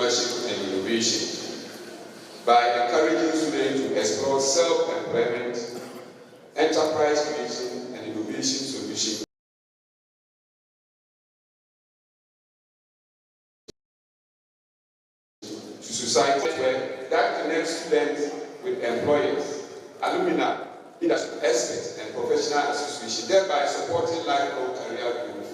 entrepreneurship and innovation by encouraging students to explore self-employment, enterprise creation, and innovation solutions to society that connects students with employers, alumni, industry experts, and professional associations, thereby supporting lifelong career growth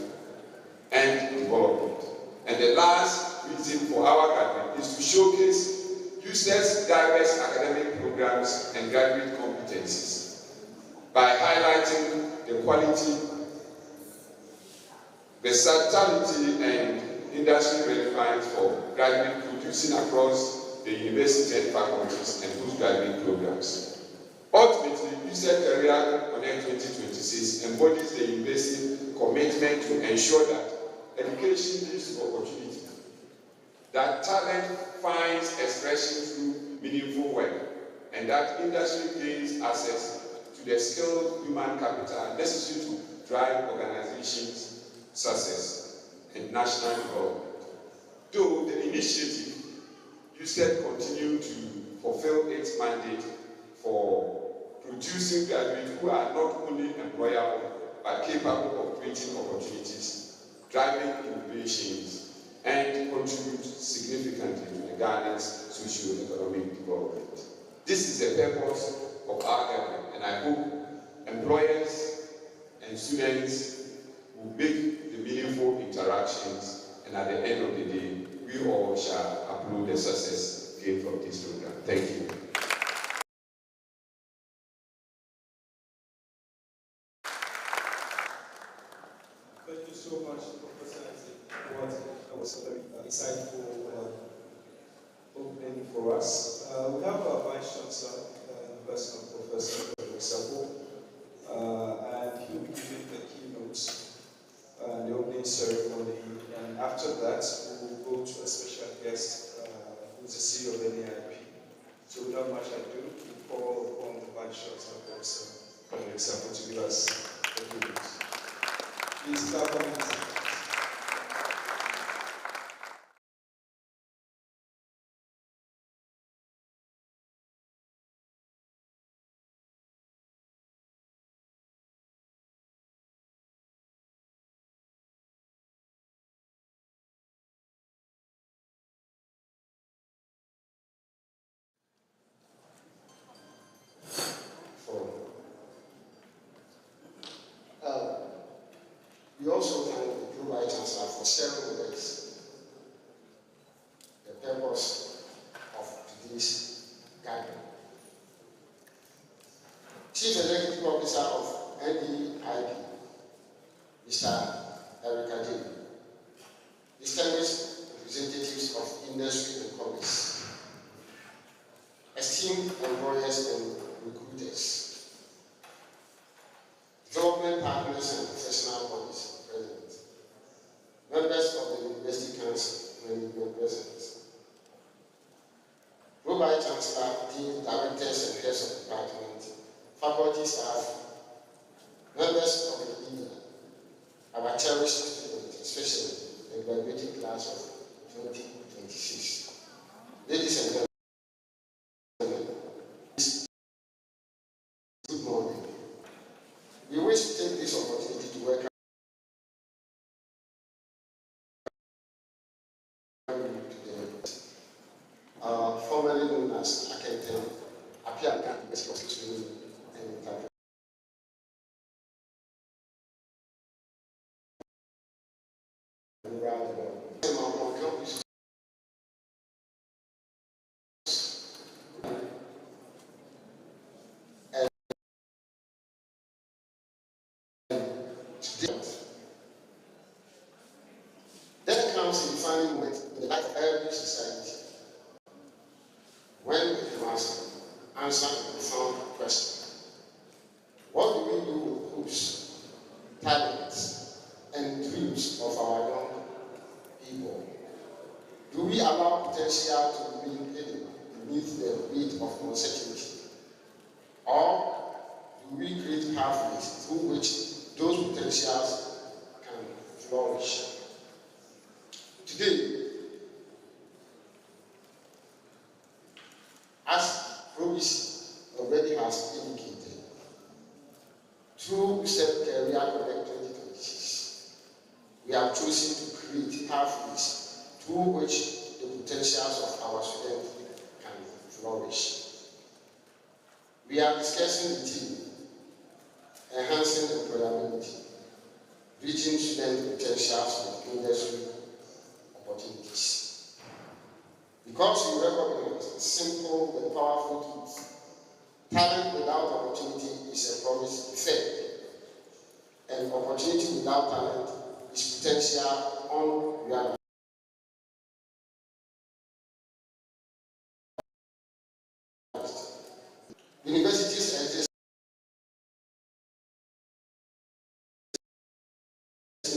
and development. And the last reason for our gathering is to showcase Usted's diverse academic programs and graduate competencies by highlighting the quality, versatility, and industry relevance for graduate producing across the university and faculties and postgraduate programs. Ultimately, Usted Career Connect 2026 embodies the university's commitment to ensure that education leads to opportunity, that talent finds expression through meaningful work, and that industry gains access to the skilled human capital necessary to drive organizations' success and national development. Though the initiative Usted continue to fulfill its mandate for producing graduates who are not only employable but capable of creating opportunities, driving innovations, and contribute significantly to the Ghana's socio-economic development. This is the purpose of our gathering, and I hope employers and students will make the meaningful interactions, and at the end of the day, we all shall applaud the success gained from this program. Thank you. Thank you so much, Professor Isaac. That was a very insightful opening for us. We have our Vice Chancellor, the person of Professor Sabo, and he will be giving the keynotes and the opening ceremony. And after that, we will go to a special guest who is the CEO of the NAIP. So without much ado, we call upon the Vice Chancellor, Professor Sabo, to give us the keynotes. Please start commenting. We also thank the Pro Vice Chancellor for sharing with us the purpose of today's gathering. Chief Executive Officer of NDIP, Mr. Erica J. Distinguished representatives of industry and commerce, esteemed employers and recruiters, development partners and professional bodies present, members of the University Council management present, Pro Vice Chancellor, Dean, Directors and Heads of Department, faculty staff, members of the media, our cherished students, especially the graduating class of 2026. Ladies and gentlemen, good morning. We wish to take this opportunity to welcome you today. Formerly known as Akentem, Apiaka, and that comes in defining moment in the life of every society when we must answer a profound question. What do we do with hopes, talents, and dreams of our young people? Do we allow potential to remain hidden beneath the weight of uncertainty? Or do we create pathways through which those potentials can flourish? Today, has indicated, through Usted Career Connect 2026, we have chosen to create pathways through which the potentials of our students can flourish. We are discussing the theme, enhancing employability, reaching student potentials with industry opportunities. Because we recognize the simple and powerful truth, talent without opportunity is a promise deferred, and opportunity without talent is potential unrealized. Universities exist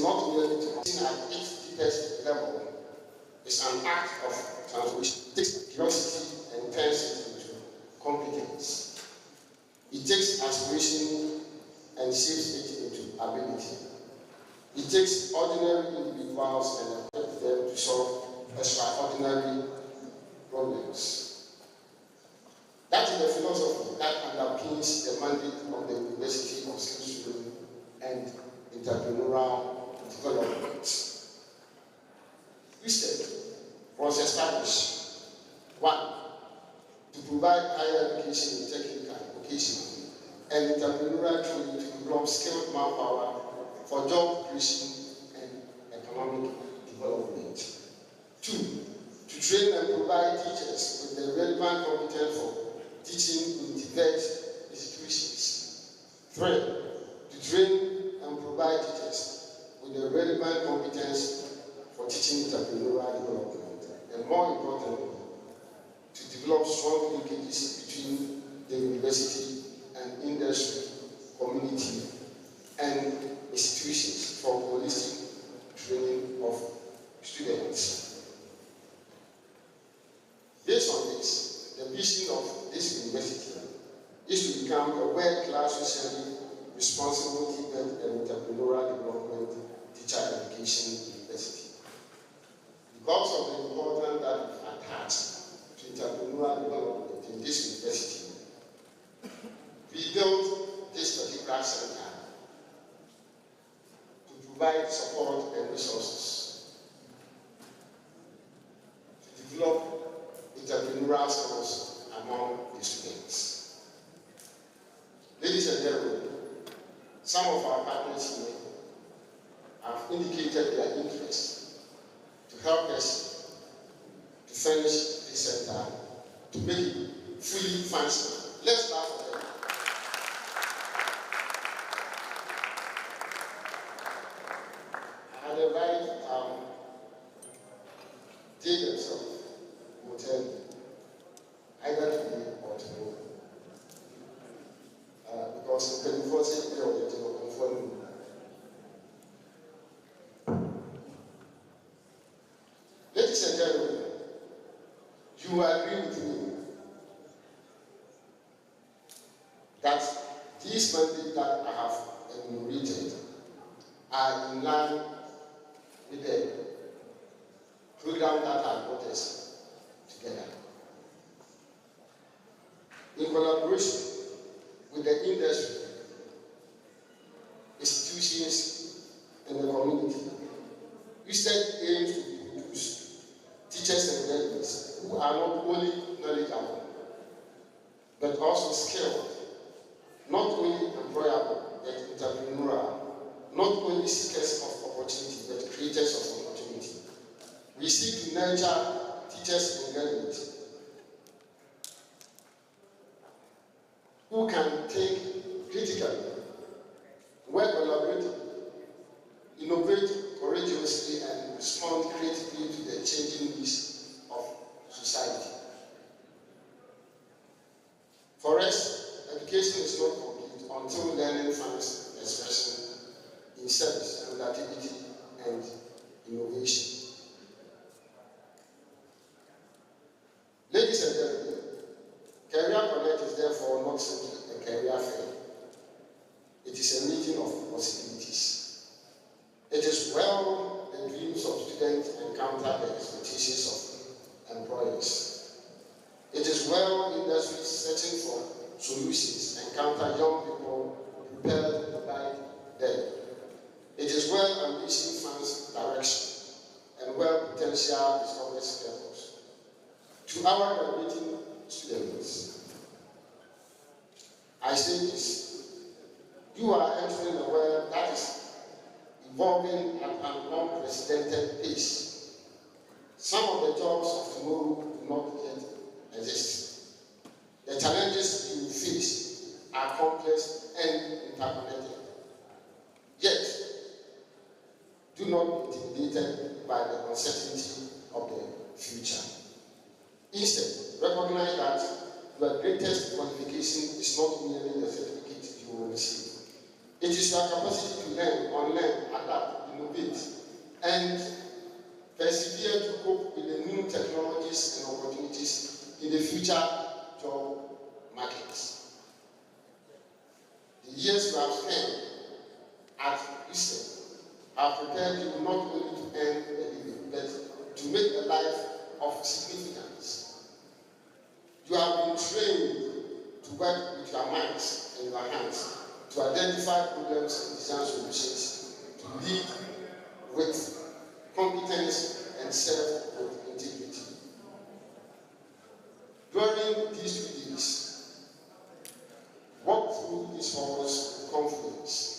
not merely to continue at its deepest level. It's an act of transformation. It takes curiosity and turns it into competence. It takes aspiration and shapes it into ability. It takes ordinary individuals and equips them to solve extraordinary problems. That is the philosophy that underpins the mandate of the University of Skills and Entrepreneurial Development. Usted was established, 1, to provide higher education in technical, vocational, and entrepreneurial training to develop skilled manpower for job creation and economic development. 2, to train and provide teachers with the relevant competence for teaching in diverse institutions. 3, to train and provide teachers with the relevant competence for teaching entrepreneurial development. And more importantly, to develop strong linkages between the university and industry, community, and institutions for holistic training of students. Based on this, the vision of this university is to become a world-class socially responsible event and entrepreneurial development teacher education university. Because of the importance that we attach to entrepreneurial development in this university, we built this particular center to provide support and resources to develop entrepreneurial skills among the students. Ladies and gentlemen, some of our partners here have indicated their interest to help us to furnish this center, to make it fully functional. Let's start for them. I had invited they themselves will tell you either today or tomorrow. Because the 24th century of the conforming. Ladies and gentlemen, you agree with me that these mandates that I have enumerated are in line with the program that I brought us together. In collaboration with the industry, institutions, and the community, Usted aims to produce teachers and graduates who are not only knowledgeable, but also skilled, not only employable, but entrepreneurial, not only seekers of opportunity, but creators of opportunity. We seek to nurture teachers and graduates who can think critically, work collaboratively, innovate courageously, and respond creatively to the changing needs of society. For us, education is not complete until learning finds expression in service, creativity, and innovation. Ladies and gentlemen, Career Connect is therefore not simply a career fair. It is a meeting of possibilities. It is where the dreams of students encounter the expectations of employers. It is where industries searching for solutions encounter young people prepared to die there. It is where ambition finds direction and where potential discovers purpose. To our graduating students, I say this: you are entering a world that is evolving at an unprecedented pace. Some of the jobs of tomorrow do not yet exist. The challenges you face are complex and interconnected. Yet, do not be intimidated by the uncertainty of the future. Instead, recognize that your greatest qualification is not merely the certificate you will receive. It is your capacity to learn, unlearn, adapt, innovate, and persevere to cope with the new technologies and opportunities in the future job markets. The years you have spent at Usted have prepared you not only to earn a living, but to make a life of significance. You have been trained to work with your minds and your hands, to identify problems and design solutions, to lead with competence and serve with integrity. During these 2 days, walk through these halls with confidence.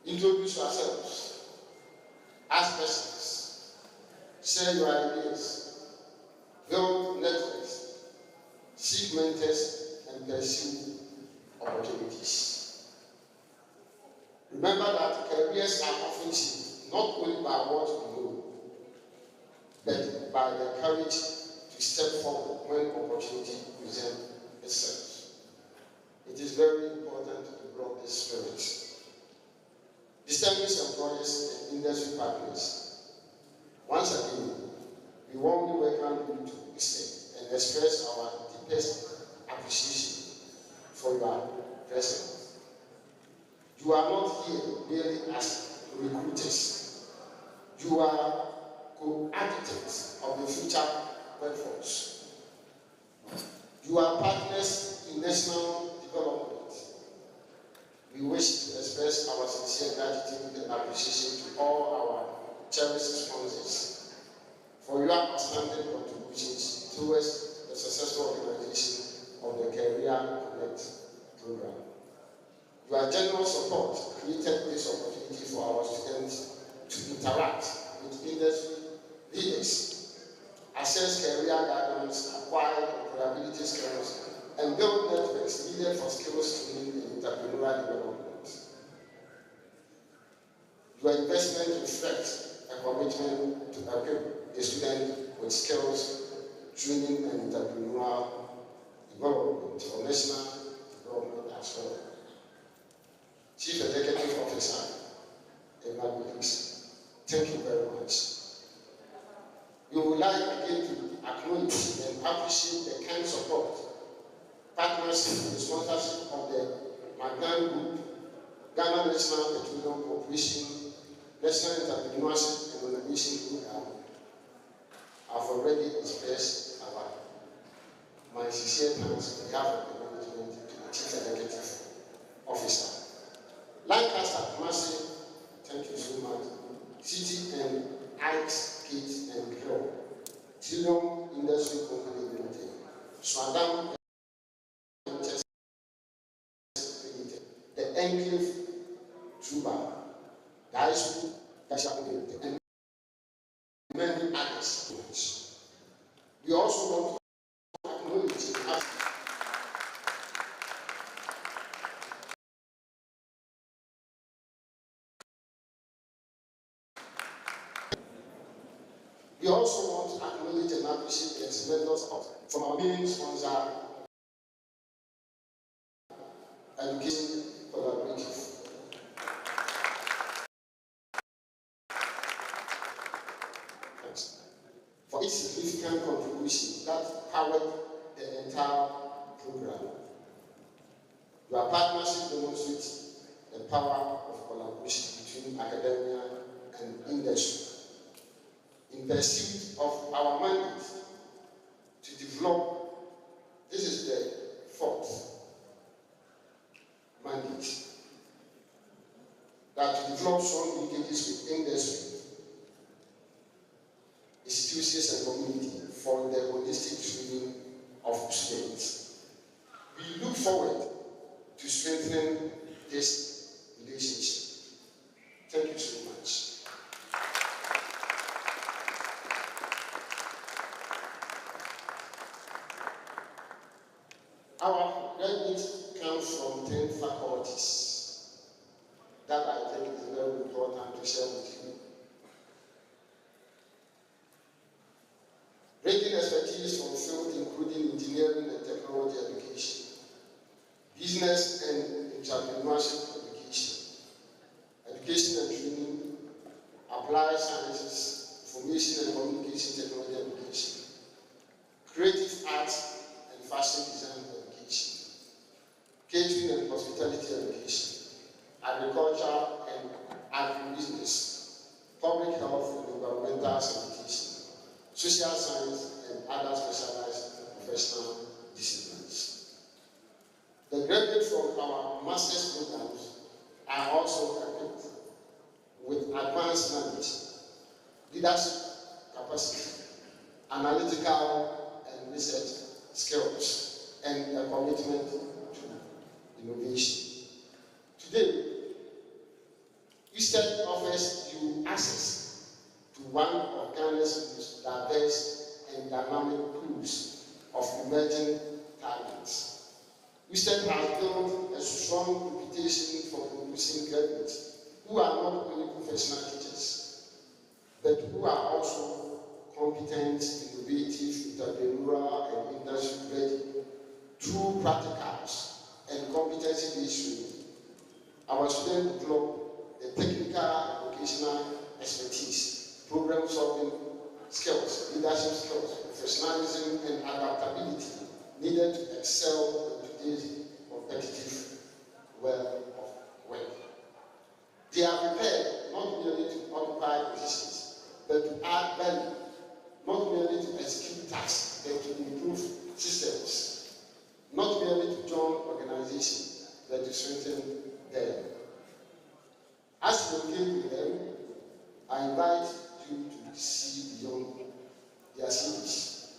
Introduce yourselves, ask questions, share your ideas, build networks, seek mentors, and pursue opportunities. Remember that careers are often shaped not only by what we know, but by the courage to step forward when opportunity presents itself. It is very important to develop this spirit. Distinguished employers and industry partners, once again, we warmly welcome you to Usted and express our deepest appreciation for your presence. You are not here merely as recruiters. You are co-architects of the future workforce. You are partners in national development. We wish to express our sincere gratitude and appreciation to all our cherished sponsors for your outstanding contributions towards the successful organization of the Career Connect program. Your generous support created this opportunity for our students to interact with industry leaders, assess career guidance, acquire employability skills, and build networks needed for skills training and entrepreneurial development. Your investment reflects a commitment to equip the student with skills, training, and entrepreneurial development for national development as well. Chief Executive Officer, Emmanuel, thank you very much. We would like again to acknowledge and appreciate the kind support, partnership, and sponsorship of the Magnan Group, Ghana National Petroleum Corporation, National Entrepreneurship and Innovation Program. I've already expressed my sincere thanks on behalf of the management to the Chief Executive Officer. Lancaster, Kumasi, thank you so much. City and Ike's Kit and Grill, Trillium Industry Company Limited, Swadam Limited, the Enclave Truba, the High School, Limited, and many others. We also want to acknowledge We also want to acknowledge and appreciate the tremendous support from our main sponsor, Education Collaborative. For its significant contribution that powered the entire program. Your partnership demonstrates the power of collaboration between academia and industry in pursuit of our mandate to develop, this is the fourth, develop strong linkages with industry, institutions, and community for the holistic training of students. We look forward to strengthening this relationship. Thank you so much. Our graduates come from 10 faculties that I think is very important to share with you. Bringing expertise from fields including engineering and technology education, business and entrepreneurship education, education and training, applied sciences, information and communication technology education, creative arts and fashion design education, catering and hospitality education, agriculture and agribusiness, public health and environmental sanitation, social science and other specialized professional disciplines. The graduates from our master's programs are also equipped with advanced knowledge, leadership capacity, analytical and research skills, and a commitment to innovation. Today, Usted offers you access to one of Ghana's most diverse and dynamic pools of emerging talents. Usted has built a strong reputation for producing graduates who are not only professional teachers, but who are also competent, innovative, entrepreneurial, and industry-ready through practicals and competency-based training. Our students develop the technical and vocational expertise, problem-solving skills, leadership skills, professionalism, and adaptability needed to excel in today's competitive world of work. They are prepared not merely to occupy positions, but to add value, not merely to execute tasks, but to improve systems, not merely to join organizations, but to strengthen them. As you engage with them, I invite you to see beyond their cities.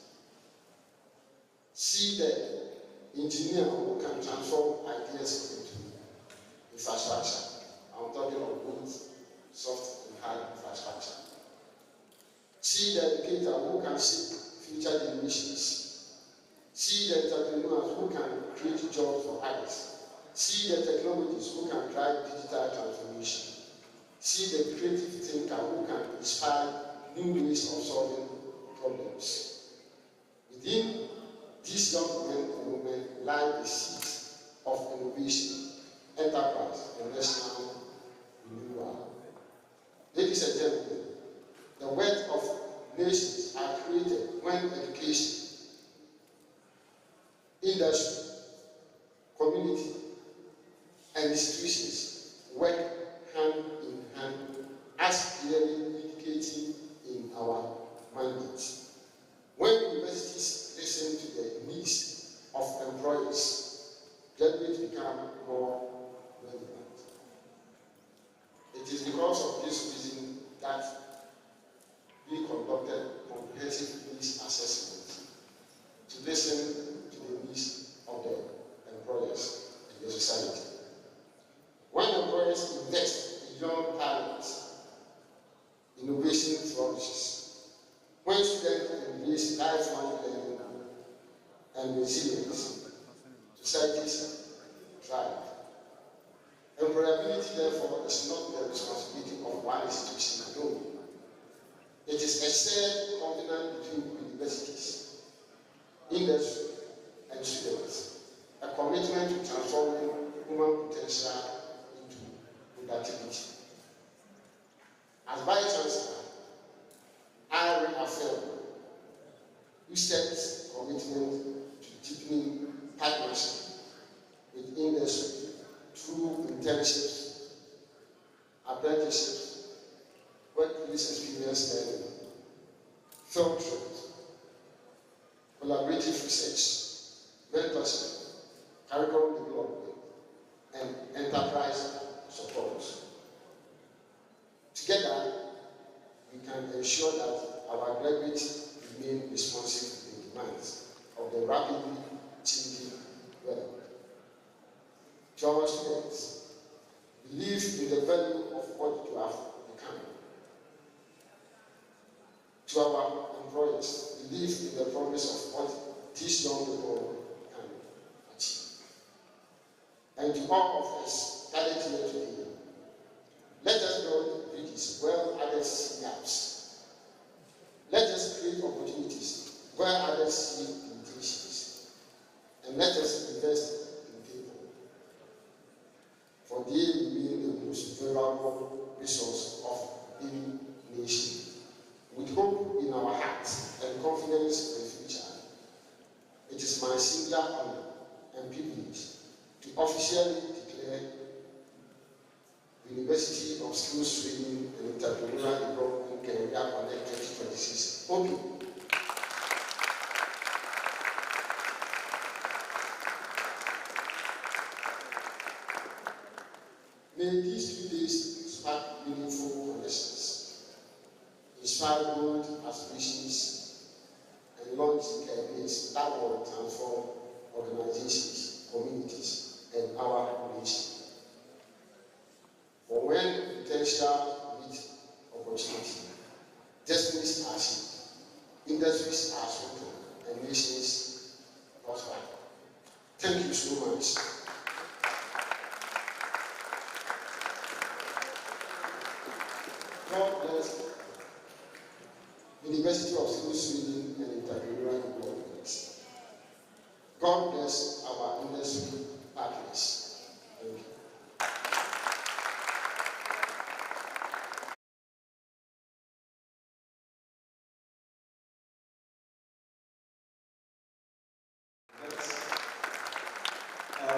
See the engineer who can transform ideas into infrastructure. I'm talking of both soft and hard infrastructure. See the educator who can shape future generations. See the entrepreneurs who can create jobs for others. See the technologists who can drive digital transformation. See the creative thinker who can inspire new ways of solving problems. Within these young men and women lie the seeds of innovation, enterprise, and national renewal. Ladies and gentlemen, the wealth of nations are created when education, industry, community, and institutions work hand in hand, as clearly indicated in our mandate. When universities listen to the needs of employers, graduates become more relevant. It is because of this reason that we conducted comprehensive needs assessment to listen to the needs of the employers and the society. When employers invest in young talent, innovation flourishes. When students embrace lifelong learning and resilience, societies thrive. Employability, therefore, is not the responsibility of one institution alone. It is a shared covenant between universities, industry, and students, a commitment to transforming human potential into productivity. As Vice Chancellor, I reaffirm Usted's commitment to deepening partnership with industry through internships, apprenticeships, workplace experience learning, field trips, collaborative research, mentorship, curriculum development, and enterprise support. To our students, believe in the value of what you have become. To our employers, believe in the promise of what these young people can achieve. And to all of us gathered here today, let us build bridges where others see gaps. Let us create opportunities where others see limitations. And let us invest in people. For they remain the most valuable resource of any nation. With hope in our hearts and confidence in the future, it is my singular honor and privilege to officially declare the University of Skills Training and Entrepreneurial Development Career Connect 2026 open. May these 2 days spark meaningful connections, inspire bold aspirations, and launch careers that will transform organizations, communities, and our nation. For when potential meet opportunity, destinies are shaped, industries are strengthened, and nations prosper. Thank you so much. God bless University of Skills Training and Entrepreneurial Development. God bless our industry partners. Thank you.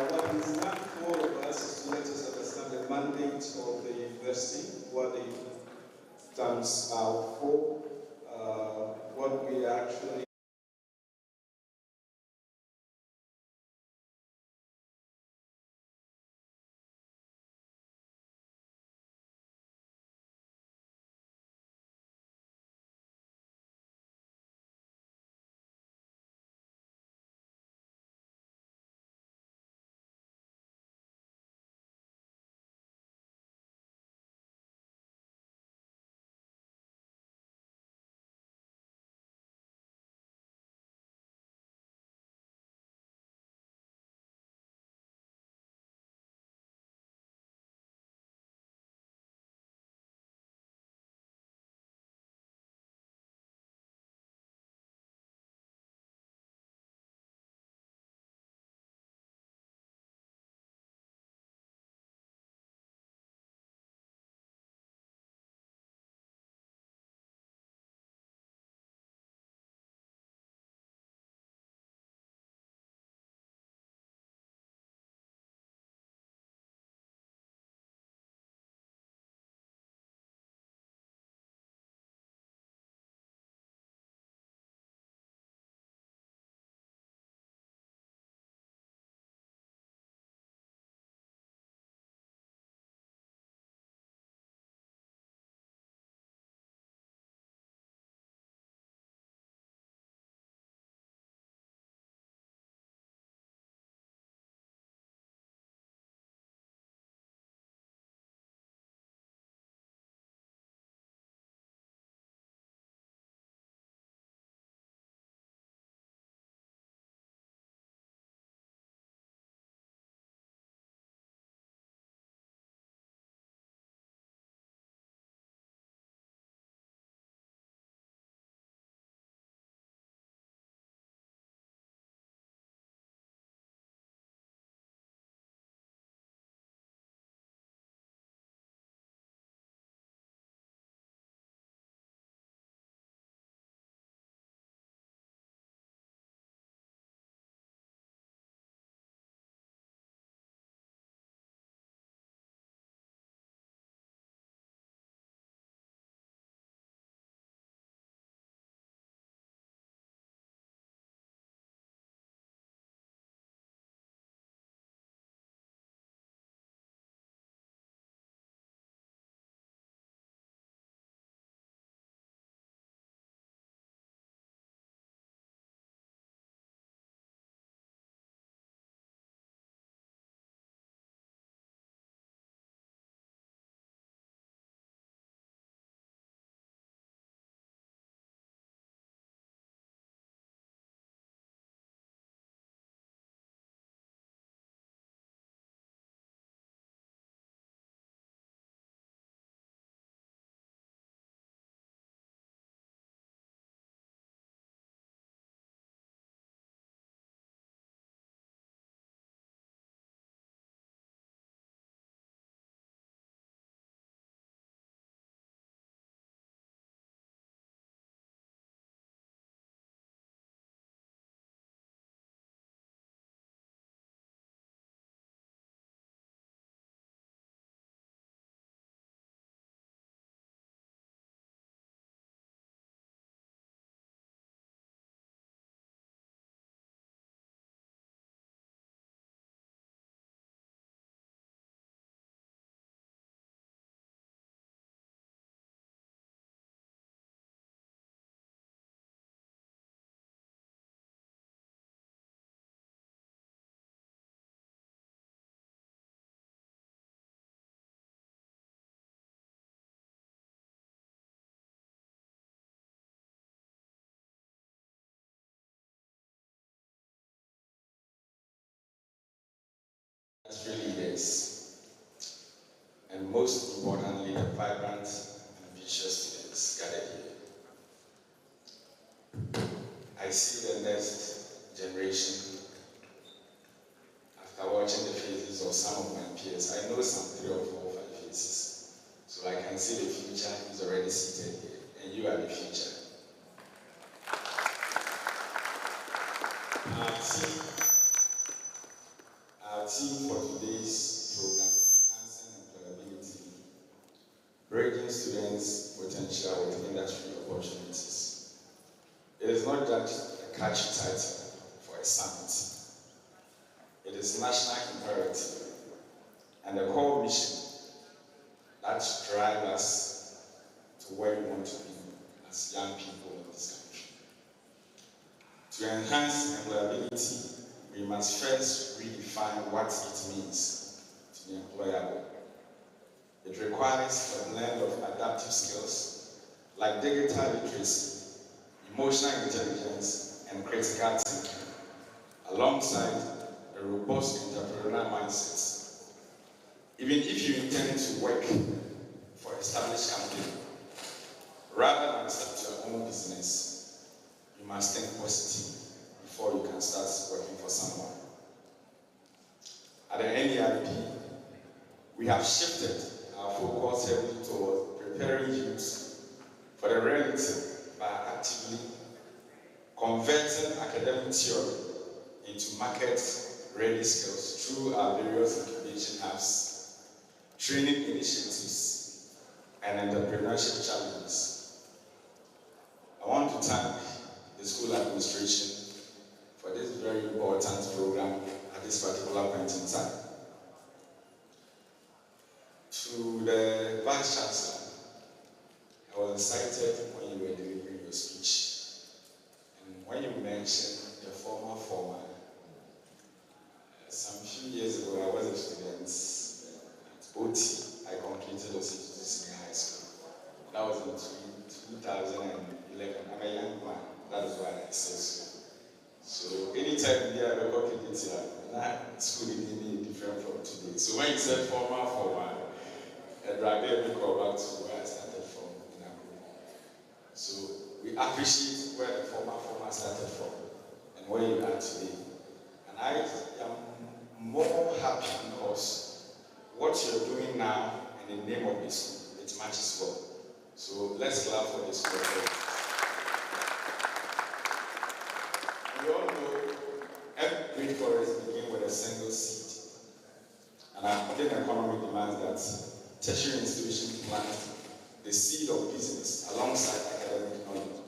What is done for all of us is to let us understand the mandate of the university, what it stands out for, what we actually industry leaders, and most importantly, the vibrant and ambitious students gathered here. I see the next generation. After watching the faces of some of my peers, I know some 3 or 4 or 5 faces. So I can see the future is already seated here, and you are the future. Our team for today's program is enhancing employability, bridging students' potential with industry opportunities. It is not just a catchy title for a summit. It is national imperative and a core mission that drives us to where we want to be as young people in this country. To enhance employability, we must first redefine what it means to be employable. It requires a blend of adaptive skills like digital literacy, emotional intelligence, and critical thinking, alongside a robust entrepreneurial mindset. Even if you intend to work for an established company, rather than start your own business, you must think positive before you can start working for someone. At the NERP, we have shifted our focus heavily towards preparing youth for the reality by actively converting academic theory into market-ready skills through our various incubation hubs, training initiatives, and entrepreneurship challenges. I want to thank the school administration for this very important program at this particular point in time. To the Vice Chancellor, I was excited when you were delivering your speech. And when you mentioned the former, some few years ago I was a student at OT. I completed Usted Senior High School. That was in 2011. I'm a young man, that is why I say so. So anytime I ever got a school is different from today. So when you said former, I dragged me back to where I started from in Akron. So we appreciate where the former started from and where you are today. And I am more happy because what you're doing now in the name of the school, it matches well. So let's clap for the school. We all know every great forest begins with a single seed. And I think economy demands that tertiary institutions plant the seed of business alongside academic knowledge.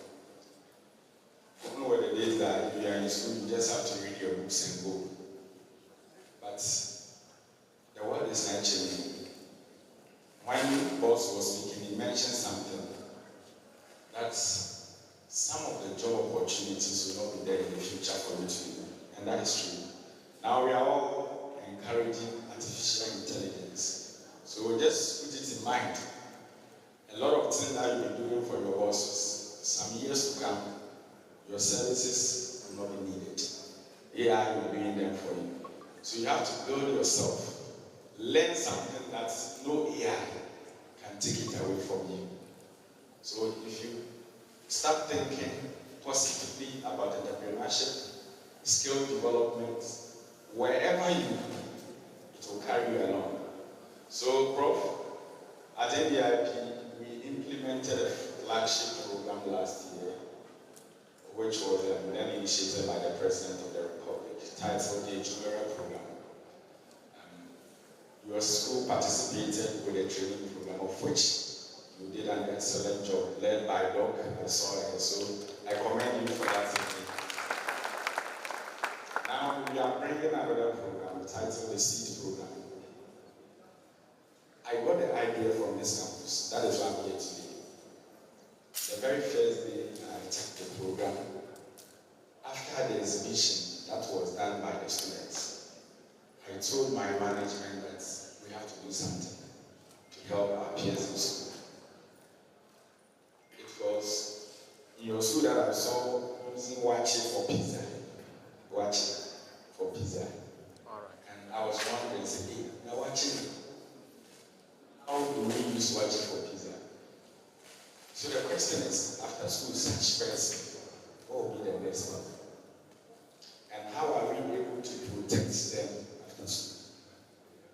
I don't know what the days that if you are in school, you just have to read your books and go. But the world is not changing. When boss was speaking, he mentioned something that some of the job opportunities will not be there in the future for you to do, and that is true. Now we are all encouraging artificial intelligence. So just put it in mind. A lot of things that you'll be doing for your bosses, some years to come, your services will not be needed. AI will be doing them for you. So you have to build yourself. Learn something that no AI can take it away from you. So if you start thinking positively about entrepreneurship, skill development, wherever you go, it will carry you along. So, Prof, at NDIP, we implemented a flagship program last year, which was then initiated by the President of the Republic, titled the Junior Program. Your school participated with a training program of which you did an excellent job, led by Doc. I saw it, so I commend you for that. Now we are bringing another program titled the Seed Program. I got the idea from this campus. That is why I'm here today. The very first day I checked the program, after the exhibition that was done by the students, I told my management that we have to do something to help our peers in school. It was in your school that I saw using Wachi for pizza. Wachi for pizza. All right. And I was wondering, say, hey, we are watching. How do we use watching for pizza? So the question is, after school, such person, what will be the best one? And how are we able to protect them after school?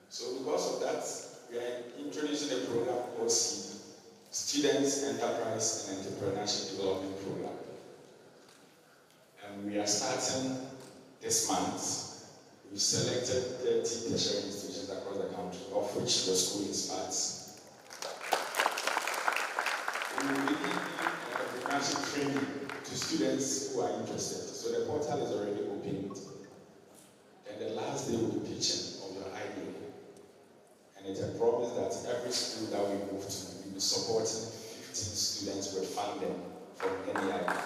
So because of that, we are introducing a program called SEED, Students Enterprise and Entrepreneurship Development Program. And we are starting this month. We've selected 30 tertiary institutions across the country, of which the school is part. We will be giving entrepreneurship training to students who are interested. So the portal is already opened. And the last day will be pitching of your idea. And it's a promise that every school that we move to, we'll be supporting 15 students with funding from any idea.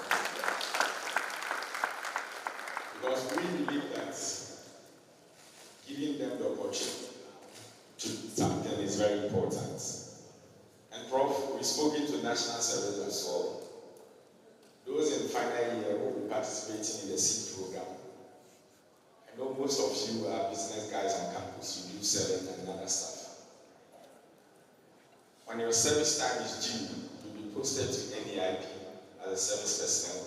Because we believe that giving them the opportunity to something is very important. And Prof, we spoke into national service as well. Those in final year will be participating in the SEED program. I know most of you are business guys on campus, you do selling and other stuff. When your service time is due, you'll be posted to NEIP as a service personnel.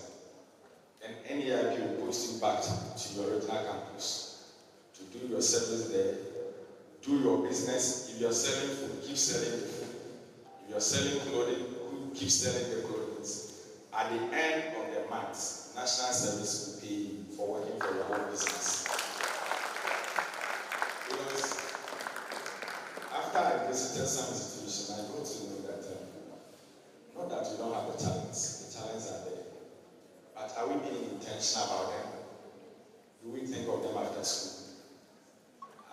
And NEIP will post you back to your original campus to do your service there, do your business. If you're selling food, keep selling the food. If you're selling clothing, keep selling the clothing. At the end of the month, national service will pay you for working for your own business. Because after I visited some institutions, I got to know that not that we don't have the talents are there. But are we being intentional about them? Do we think of them after school?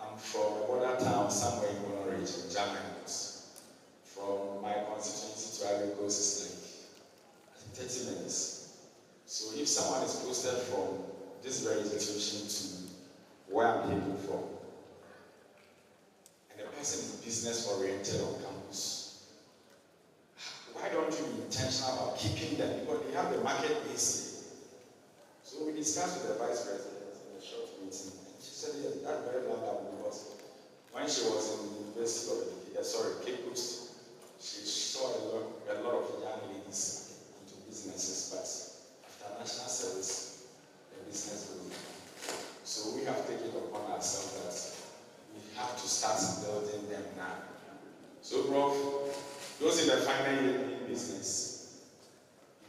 I'm from a border town somewhere in Bono region, Germany. From my constituency to Ivory Coast is like 30 minutes. So if someone is posted from this very institution to where I'm heading from, and the person is business oriented on campus, why don't you be intentional about keeping them? Because they have the market base. So we discussed with the vice president in a short meeting, and she said, yes, that's very wonderful because when she was in the University of Cape Coast, she saw a lot of young ladies into businesses, but after national service, the business will be. So we have taken it upon ourselves that we have to start building them now. So, Prof, those in the final year in business,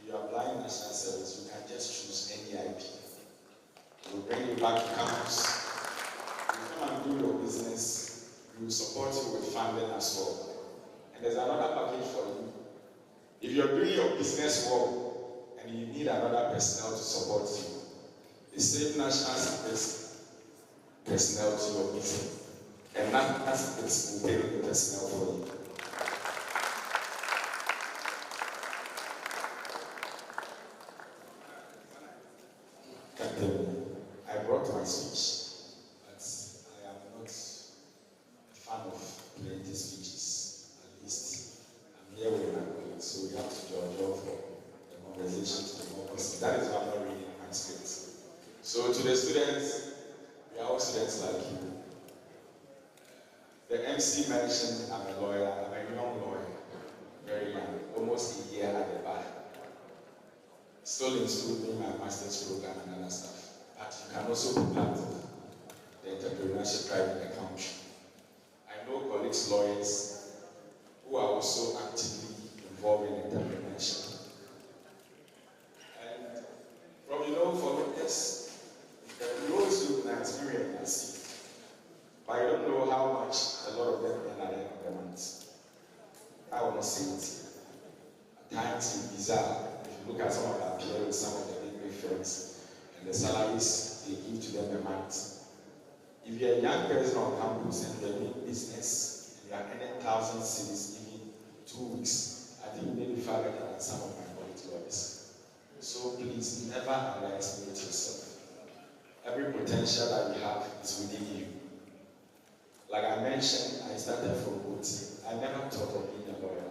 if you are applying national service, you can just choose any IP. We'll bring you back to campus. You come and do your business, we will support you with funding as well. And there's another package for you. If you're doing your business well and you need another personnel to support you, the same national service personnel to your business. And national service will pay the personnel for you. I brought my speech, but I am not a fan of plenty speeches. At least I'm here with my colleagues, so we have to judge for the conversation to be more positive. That is why I'm not reading my script. So to the students, we are all students like you. The MC mentioned I'm a lawyer, I'm a young lawyer, very young, almost a year at the bar. Still in school doing my master's program and other stuff. But you can also be part of the entrepreneurship drive in the country. I know colleagues, lawyers, who are also actively involved in entrepreneurship. And from for lawyers, the roads look nice, very nice. But I don't know how much a lot of them earn at the end of the month. I want to say it. At times it's bizarre. If you look at some of our peers, some of the big firms, and the salaries they give to them a month. If you're a young person on campus and you're doing business, and you are earning 1,000 cedis even 2 weeks, I think maybe far better than some of my colleagues lawyers. So please never underestimate yourself. Every potential that you have is within you. Like I mentioned, I started from OT. I never thought of being a lawyer.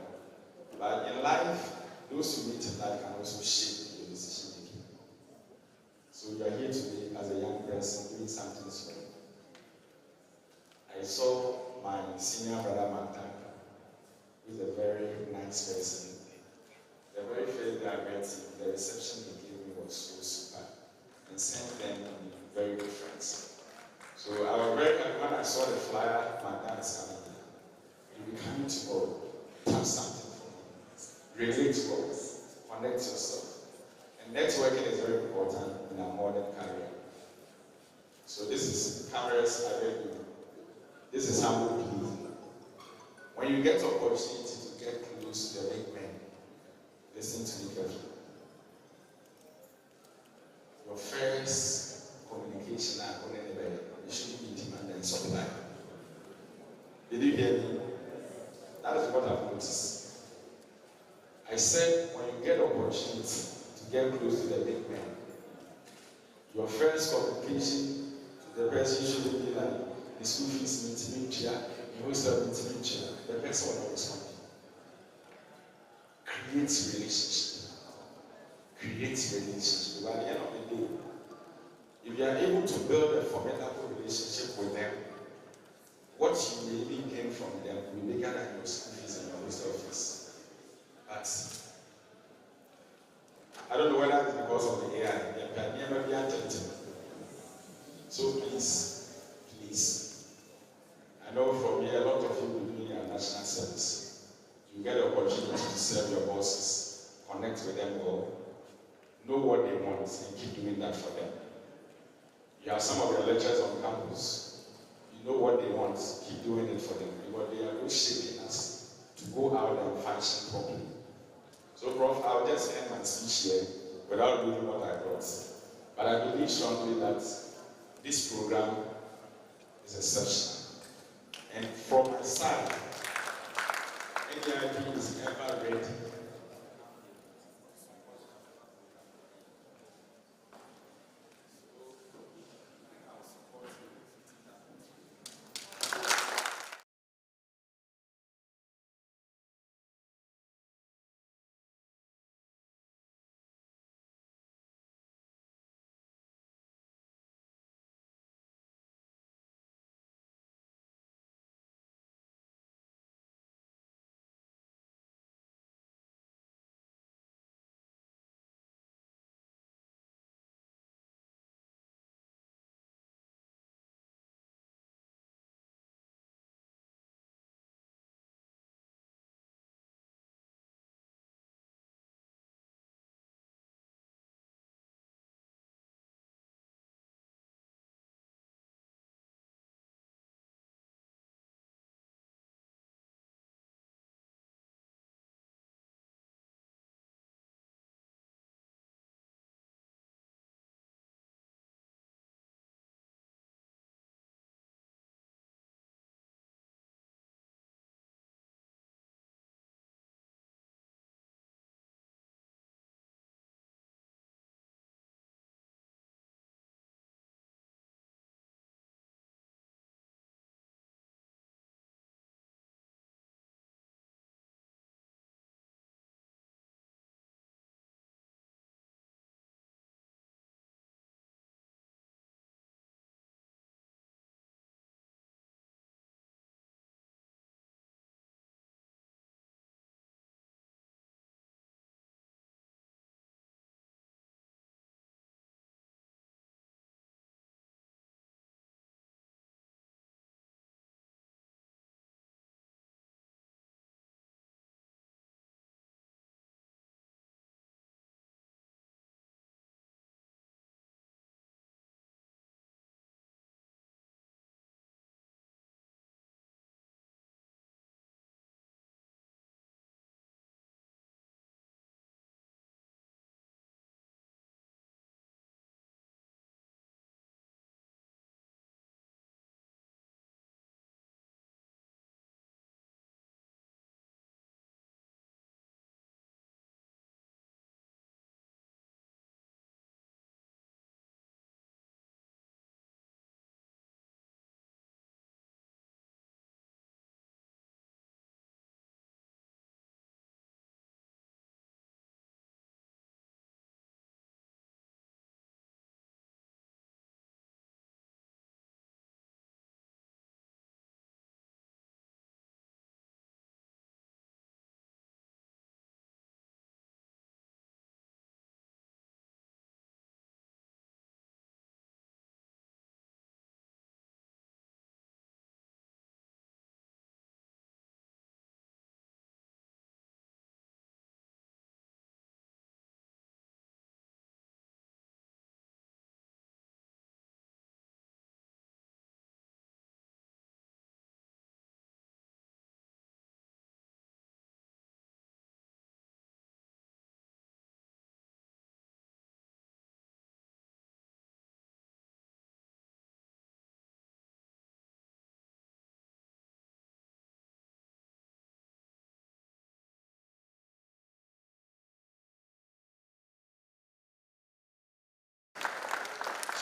But in life, those who meet in life can also shape your decision making. So you are here today as a young person doing something small. I saw my senior brother Martin, who is a very nice person. The very first day I met him, the reception he gave me was so super. And since then, we've been very good friends. So I was very happy when I saw the flyer, Martin is coming here. You'll be coming tomorrow. Tap something for me. Relate to us. Connect yourself. And networking is very important in our modern career. So this is cameras, I beg you. This is humble plea. When you get opportunity to get close to the big men, listen to me carefully. Your first communication you shouldn't be demand and supply. Did you hear me? That is what I've noticed. I said when you get opportunity to get close to the big men, your first communication to the person shouldn't be like the school fees meeting chair, the hostel meeting chair. The person will always come. Create relationship. Create relationship. At the end of the day, if you are able to build a formidable relationship with them, what you really gain from them will be bigger than your school fees and your hostel fees. But I don't know whether it's because of the AI. So please, I know from here a lot of you will be doing your national service. You get the opportunity to serve your bosses, connect with them well, know what they want, and keep doing that for them. You have some of your lecturers on campus. You know what they want, keep doing it for them. Because they are really shaping us to go out and function properly. So, Prof, I'll just end my speech here without doing what I brought. But I believe strongly that this program is exceptional. And from my side, NDIP is ever ready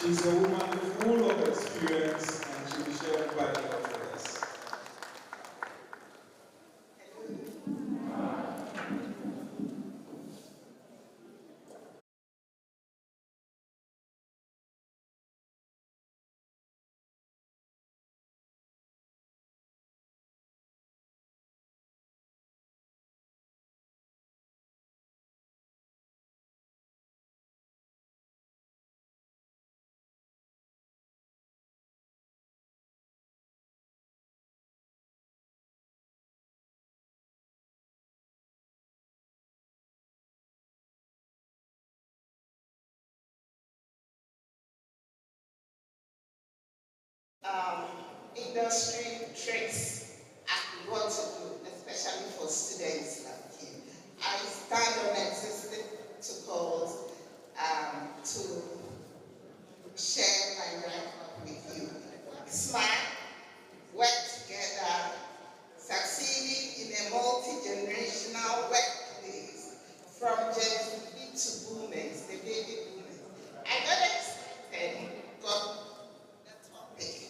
She's a woman full of experience and she will share quite a lot with us. um, industry tricks at what to do, especially for students like you. I stand on existing protocols to share my life with you. Smart, work together, succeeding in a multi-generational workplace from Gen Z to boomers, the baby boomers. I got excited, got the topic.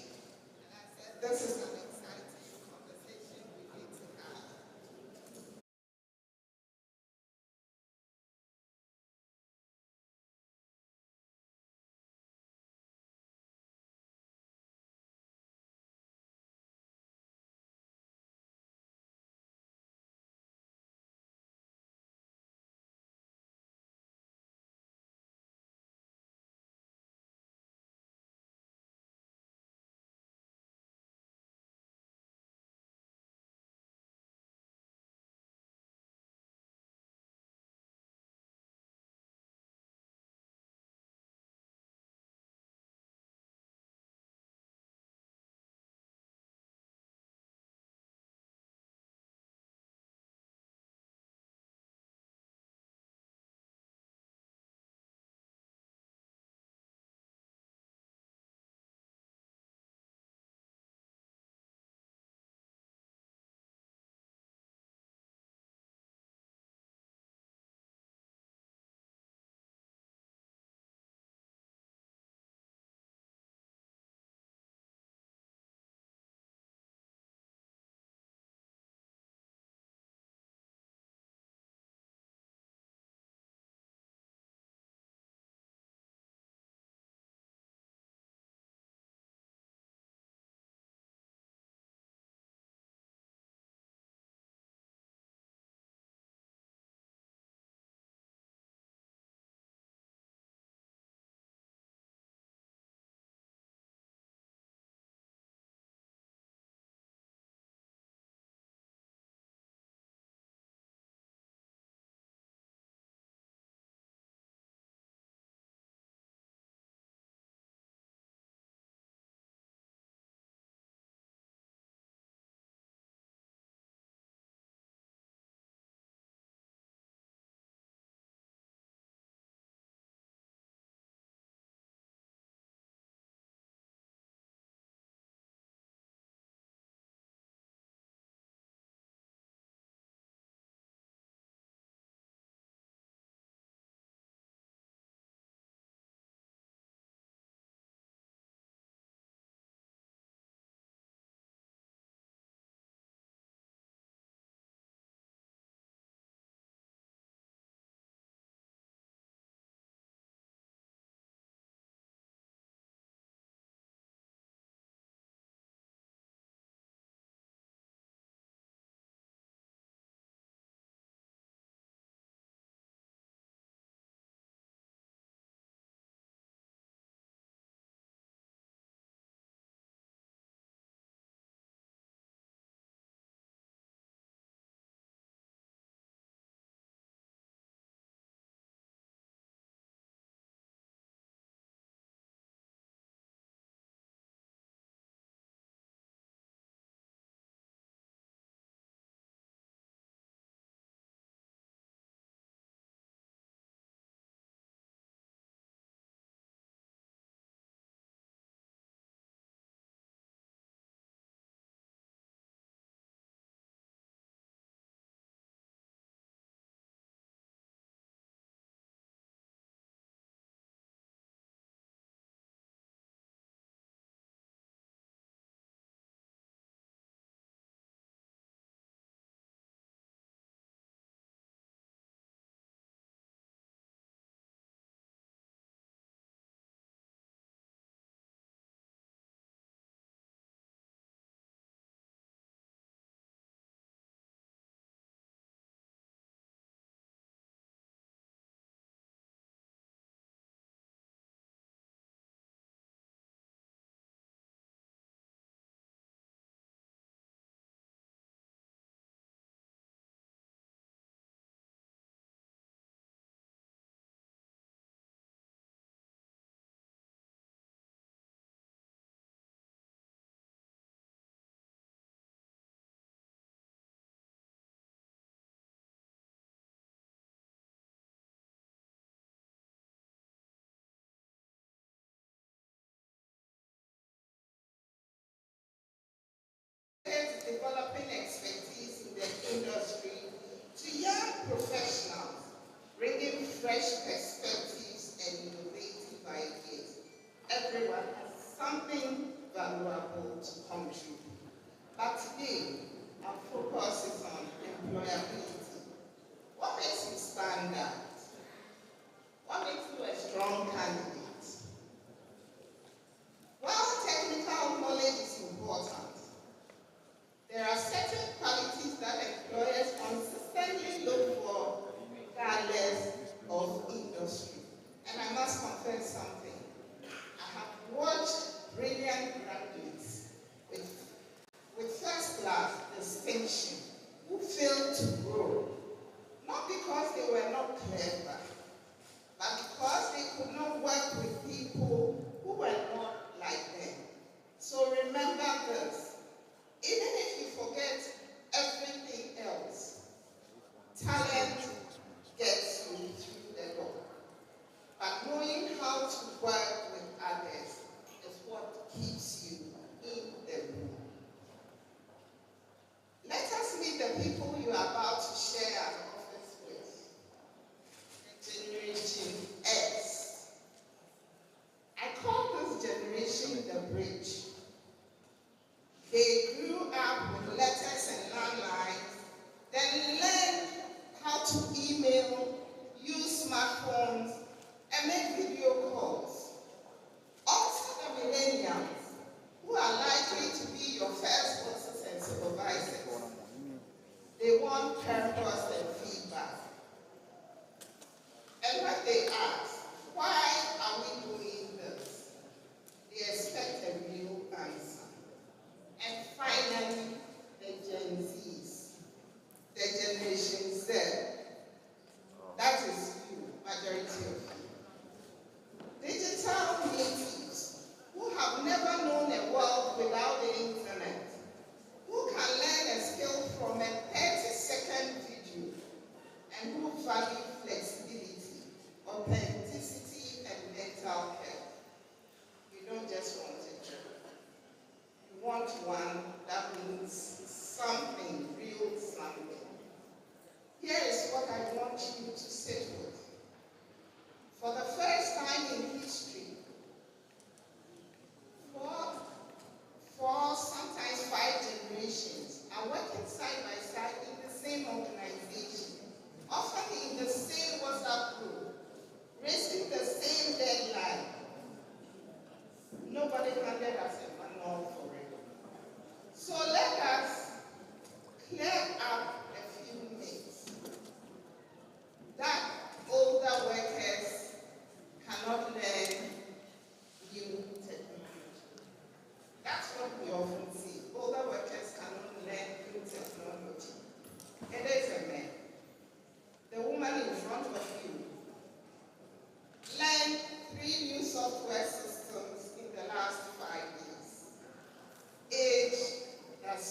This is an exciting conversation we need to have. developing expertise in the industry to young professionals, bringing fresh perspectives and innovative ideas. Everyone has something valuable to contribute. But today, our focus is on employability. What makes you stand out? What makes you a strong candidate? While technical knowledge is important, there are certain qualities that employers consistently look for regardless of industry. And I must confess something. I have watched brilliant graduates with first-class distinction who failed to grow, not because they were not clever, but because they could not work with people who were not like them. So remember this, even if you forget everything else, talent gets you through the door. But knowing how to work with others is what keeps you in the room. Let us meet the people you are about to share an office with. Generation X. I call this generation the bridge. They grew up with letters and landlines, then learned how to email, use smartphones, and make video calls. Also the millennials, who are likely to be your first bosses and supervisors. They want purpose and feedback. And when they ask, why are we doing this? They expect a real answer. And finally, the Gen Zs, the Generation Z. That is you, majority of you. Digital natives who have never known a world without the internet, who can learn a skill from a 30-second video, and who value flexibility, authenticity, and mental health. You don't just want a job. You want one that means something, real something. Here is what I want you to sit with. For the first time in history, four, sometimes 5 generations are working side by side in the same organization, often in the same WhatsApp group, racing the same deadline. Nobody handed us a manual for it. So let us clear up a few myths that older workers cannot learn new technology. That's what we often see. Older workers cannot learn new technology. It is a myth. The woman in front of you learned 3 new software systems in the last 5 years. Age does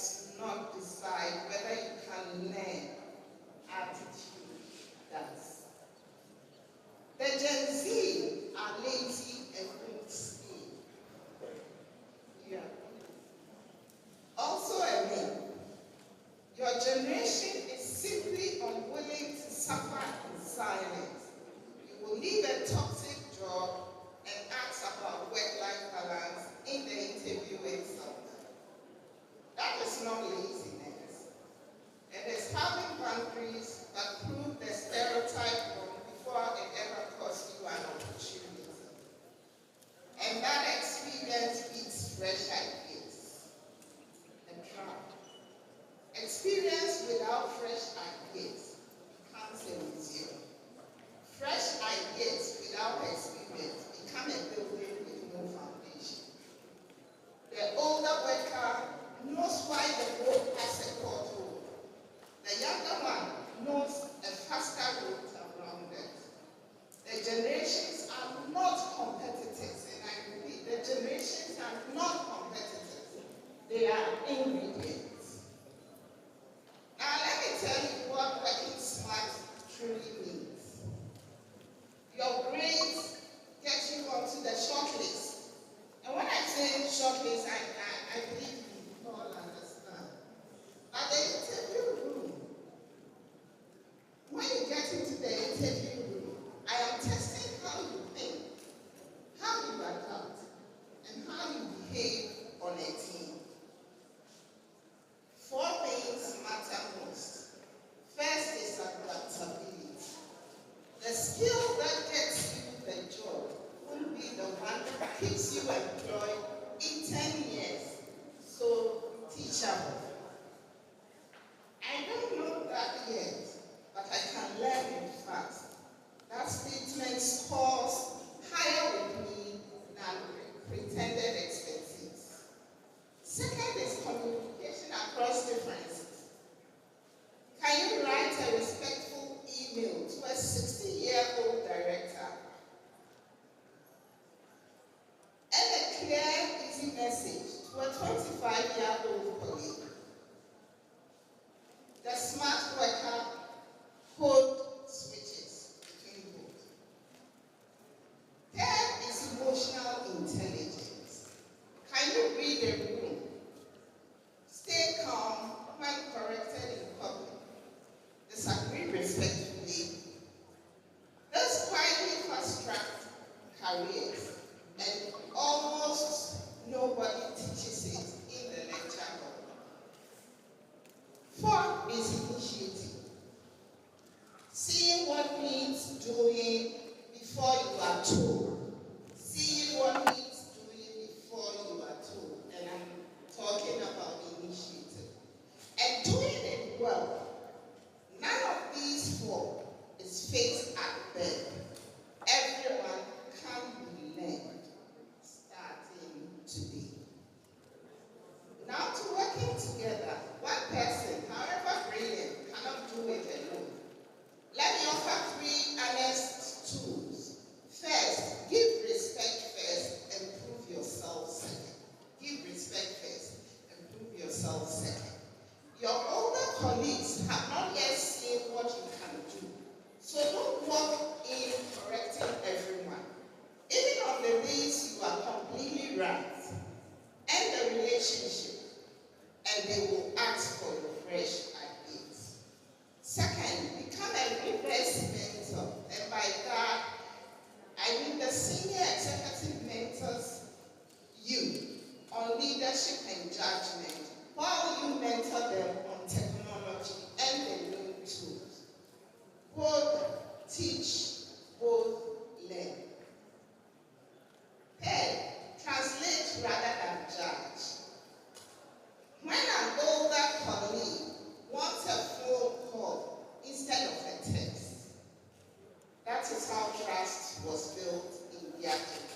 activity.